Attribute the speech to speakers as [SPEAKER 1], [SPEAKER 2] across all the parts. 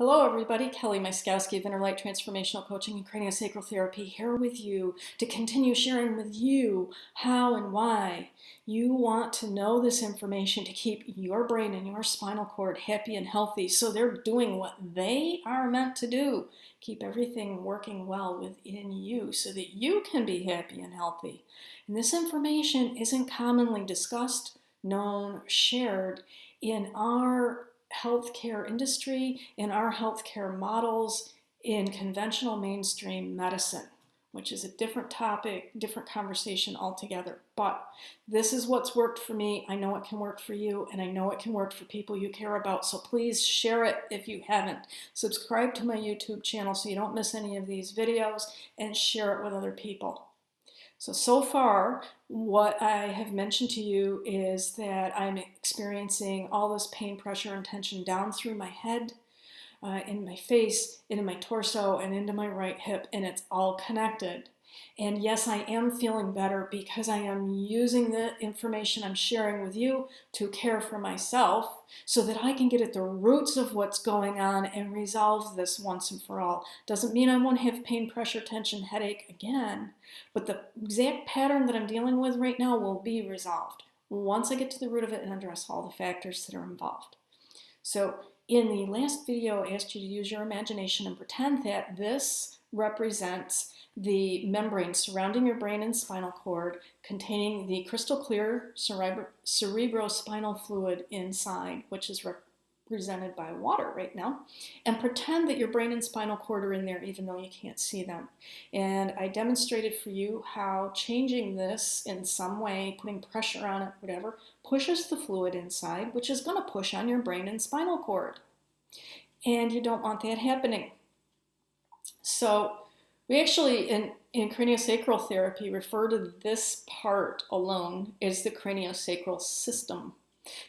[SPEAKER 1] Hello everybody, Kelly Myskowski of Inner Light Transformational Coaching and Craniosacral Therapy here with you to continue sharing with you how and why you want to know this information to keep your brain and your spinal cord happy and healthy so they're doing what they are meant to do. Keep everything working well within you so that you can be happy and healthy. And this information isn't commonly discussed, known, shared in our healthcare industry, in our healthcare models, in conventional mainstream medicine, which is a different topic, different conversation altogether. But this is what's worked for me. I know it can work for you, and I know it can work for people you care about. So please share it if you haven't. Subscribe to my YouTube channel so you don't miss any of these videos, and share it with other people. So far, what I have mentioned to you is that I'm experiencing all this pain, pressure, and tension down through my head, in my face, into my torso, and into my right hip, and it's all connected. And yes, I am feeling better because I am using the information I'm sharing with you to care for myself so that I can get at the roots of what's going on and resolve this once and for all. Doesn't mean I won't have pain, pressure, tension, headache again, but the exact pattern that I'm dealing with right now will be resolved once I get to the root of it and address all the factors that are involved. So in the last video, I asked you to use your imagination and pretend that this represents the membrane surrounding your brain and spinal cord containing the crystal clear cerebrospinal fluid inside, which is represented by water right now, and pretend that your brain and spinal cord are in there even though you can't see them. And I demonstrated for you how changing this in some way, putting pressure on it, whatever, pushes the fluid inside, which is going to push on your brain and spinal cord. And you don't want that happening. So we actually, in craniosacral therapy, refer to this part alone as the craniosacral system.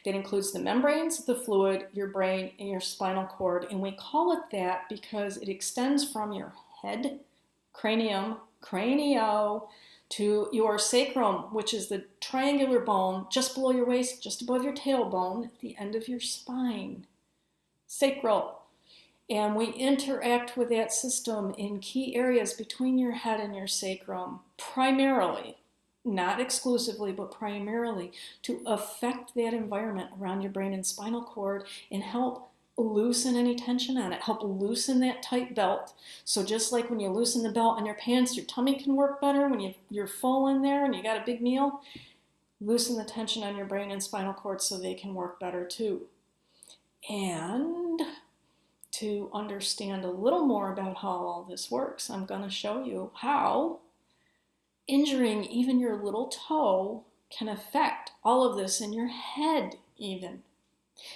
[SPEAKER 1] That includes the membranes, the fluid, your brain, and your spinal cord. And we call it that because it extends from your head, cranium, cranio, to your sacrum, which is the triangular bone just below your waist, just above your tailbone, at the end of your spine. Sacral. And we interact with that system in key areas between your head and your sacrum, primarily, not exclusively, but primarily to affect that environment around your brain and spinal cord and help loosen any tension on it, help loosen that tight belt. So just like when you loosen the belt on your pants, your tummy can work better when you're full in there and you got a big meal. Loosen the tension on your brain and spinal cord so they can work better too. And to understand a little more about how all this works, I'm going to show you how injuring even your little toe can affect all of this in your head even.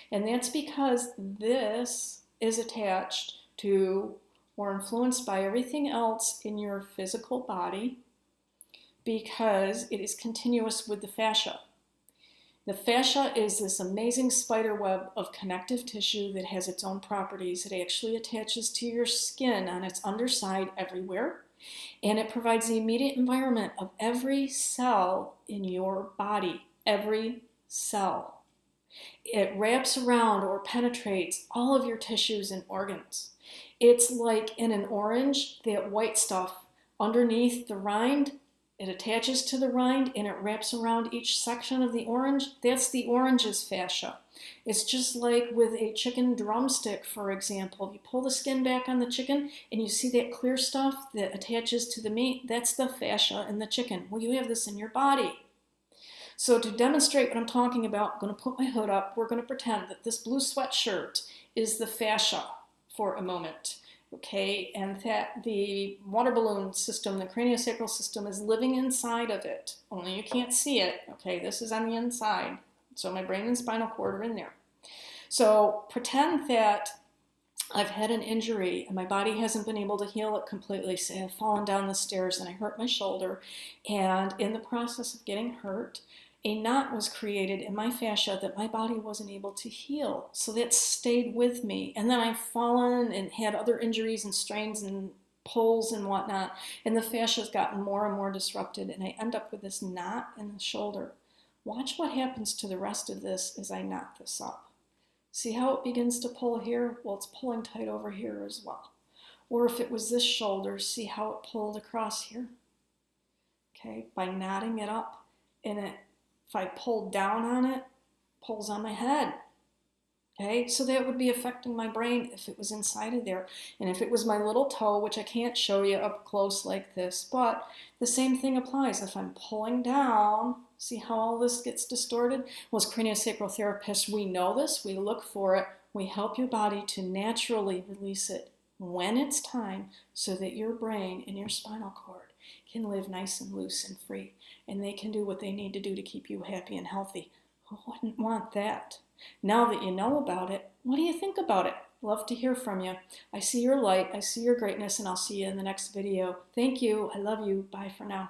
[SPEAKER 1] And that's because this is attached to or influenced by everything else in your physical body because it is continuous with the fascia. The fascia is this amazing spider web of connective tissue that has its own properties. It actually attaches to your skin on its underside everywhere, and it provides the immediate environment of every cell in your body, every cell. It wraps around or penetrates all of your tissues and organs. It's like in an orange, that white stuff underneath the rind, it attaches to the rind and it wraps around each section of the orange. That's the orange's fascia. It's just like with a chicken drumstick, for example. You pull the skin back on the chicken and you see that clear stuff that attaches to the meat. That's the fascia in the chicken. Well, you have this in your body. So to demonstrate what I'm talking about, I'm going to put my hood up. We're going to pretend that this blue sweatshirt is the fascia for a moment. Okay, and that the water balloon system, the craniosacral system, is living inside of it. Only you can't see it. Okay, this is on the inside. So my brain and spinal cord are in there. So pretend that I've had an injury and my body hasn't been able to heal it completely. Say I've fallen down the stairs and I hurt my shoulder. And in the process of getting hurt, a knot was created in my fascia that my body wasn't able to heal. So that stayed with me. And then I've fallen and had other injuries and strains and pulls and whatnot. And the fascia has gotten more and more disrupted. And I end up with this knot in the shoulder. Watch what happens to the rest of this as I knot this up. See how it begins to pull here? Well, it's pulling tight over here as well. Or if it was this shoulder, see how it pulled across here? Okay, by knotting it up, and if I pull down on it, pulls on my head. Okay, so that would be affecting my brain if it was inside of there. And if it was my little toe, which I can't show you up close like this, but the same thing applies. If I'm pulling down, see how all this gets distorted? Well, as craniosacral therapists, we know this, we look for it, we help your body to naturally release it when it's time so that your brain and your spinal cord can live nice and loose and free. And they can do what they need to do to keep you happy and healthy. Who wouldn't want that? Now that you know about it, what do you think about it? Love to hear from you. I see your light, I see your greatness, and I'll see you in the next video. Thank you. I love you. Bye for now.